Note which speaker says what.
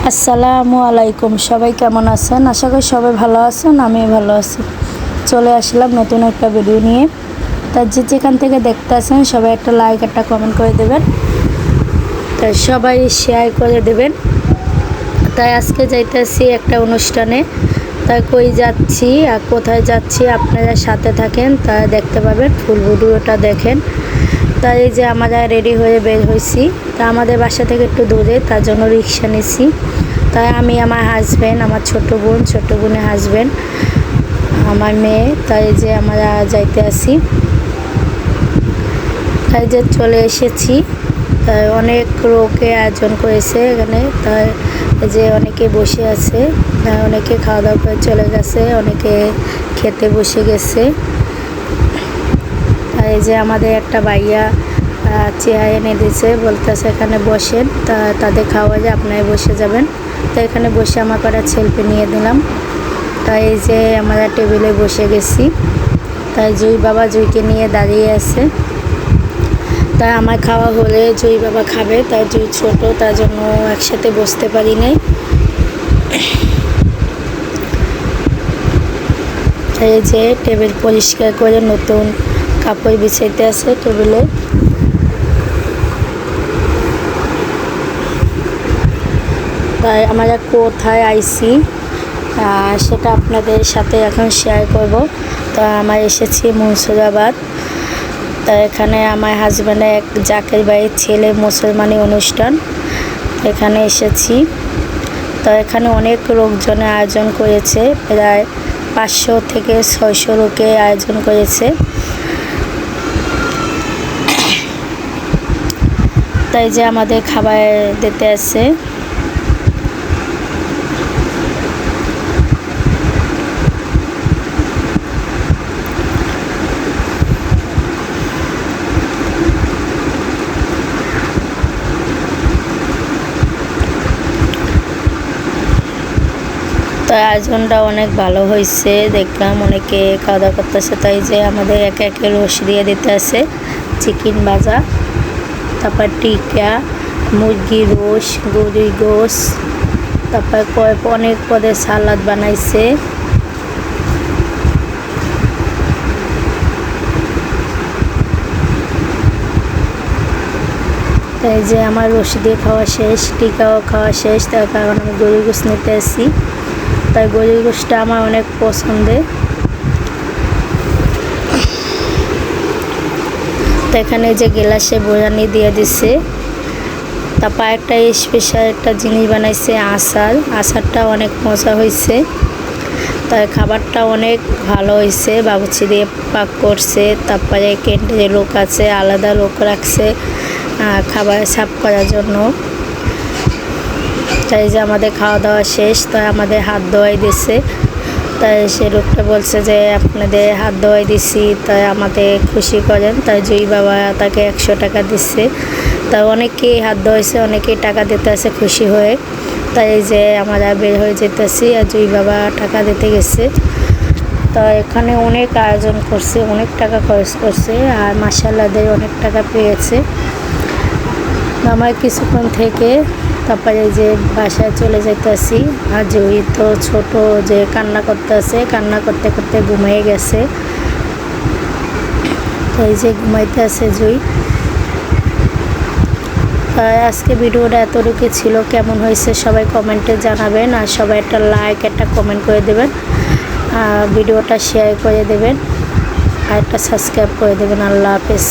Speaker 1: আসসালামু আলাইকুম। সবাই কেমন আছেন? আশা করি সবাই ভালো আছেন, আমিও ভালো আছি। চলে আসলাম নতুন একটা ভিডিও নিয়ে। তার যেখান থেকে দেখতে আসেন সবাই একটা লাইক একটা কমেন্ট করে দেবেন, তাই সবাই শেয়ার করে দেবেন। তাই আজকে যাইতেছি একটা অনুষ্ঠানে, তাই কই যাচ্ছি আর কোথায় যাচ্ছি আপনারা সাথে থাকেন, তাই দেখতে পাবেন, ফুল ভিডিওটা দেখেন। তাই এই যে আমরা রেডি হয়ে বের হয়েছি। তা আমাদের বাসা থেকে একটু দূরে, তার জন্য রিক্সা নিছি। তাই আমি, আমার হাজব্যান্ড, আমার ছোট বোনের হাজব্যান্ড, আমার মেয়ে, তাই যে আমরা যাইতে আসি। তাই যে চলে এসেছি। তাই অনেক লোকে আয়োজন করেছে এখানে। তাই যে অনেকে বসে আছে, অনেকে খাওয়া দাওয়া করে চলে গেছে, অনেকে খেতে বসে গেছে। এই যে আমাদের একটা ভাইয়া চেয়ার এনে দিয়েছে, বলতেছে এখানে বসেন, তাদের খাওয়া যায়, আপনারা বসে যাবেন। তো এখানে বসে আমার কটা সেলফি নিয়ে দিলাম। তাই এই যে আমরা টেবিলে বসে গেছি। তাই জুই বাবা জুইকে নিয়ে দাঁড়িয়ে আছে। তাই আমার খাওয়া হলে জুই বাবা খাবে, তাই জুই ছোট, তার জন্য একসাথে বসতে পারি নাই। এই যে টেবিল পরিষ্কার করে নতুন কাপড় বিছাইতে আছে টেবিলে। তাই আমরা কোথায় আইছি সেটা আপনাদের সাথে এখন শেয়ার করব। তো আমরা এসেছি মুর্শিদাবাদ। তা এখানে আমার হাজব্যান্ডের এক জাকের বাড়ির ছেলে মুসলমানি অনুষ্ঠান, এখানে এসেছি। তো এখানে অনেক লোকজনের আয়োজন করেছে, প্রায় 500 থেকে 600 লোকের আয়োজন করেছে। তাই যে আমাদের খাবার দিতে আসে। তো আয়োজনটা অনেক ভালো হয়েছে, দেখলাম অনেকে খাওয়া দাওয়া করতেছে। তাই যে আমাদের একে একে রস দিয়ে দিতে আছে, চিকেন ভাজা, তারপর টিকা, মুরগির রোস, গরুর গোস, তারপর অনেক পদের সালাদ বানাইছে। তাই যে আমার রস দিয়ে খাওয়া শেষ, টিকাও খাওয়া শেষ, তার কারণ আমি গরুর গোস নিতে আসি। তাই গরুর গোসটা আমার অনেক পছন্দের। তো এখানে যে গ্লাসে বিরিয়ানি দিয়ে দিছে। তারপর একটা স্পেশাল একটা জিনিস বানাইছে, আচারটা অনেক মজা হয়েছে। তাই খাবারটা অনেক ভালো হয়েছে, বাবুর্চি দিয়ে পাক করছে। তারপরে ক্যান্টিনে লোক আছে, আলাদা লোক রাখছে খাবার সার্ভ করার জন্য। তাই যে আমাদের খাওয়া দাওয়া শেষ, তাই আমাদের হাত ধোয়াই দিছে। তাই সে লোকটা বলছে যে আপনাদের হাত ধোয়াই দিছি, তাই আমাদের খুশি করেন। তাই জুই বাবা তাকে 100 টাকা দিচ্ছে। তাই অনেকেই হাত ধোয়াইছে, অনেকেই টাকা দিতে আছে খুশি হয়ে। তাই যে আমরা বের হয়ে যেতেছি, আর জুই বাবা টাকা দিতে গেছে। তো এখানে অনেক আয়োজন করছে, অনেক টাকা খরচ করছে, আর মাশাআল্লাহ অনেক টাকা পেয়েছে। আমার কিছুক্ষণ থেকে তারপরে যে বাসায় চলে যাইতেছি। আর জুই তো ছোট, যে কান্না করতে আছে, কান্না করতে করতে ঘুমিয়ে গেছে। এই যে ঘুমাইতে আছে জুই। আজকে ভিডিওটা এতটুকু ছিল, কেমন হয়েছে সবাই কমেন্টে জানাবেন, আর সবাই একটা লাইক একটা কমেন্ট করে দেবেন, ভিডিওটা শেয়ার করে দেবেন, আর একটা সাবস্ক্রাইব করে দেবেন। আল্লাহ হাফেজ।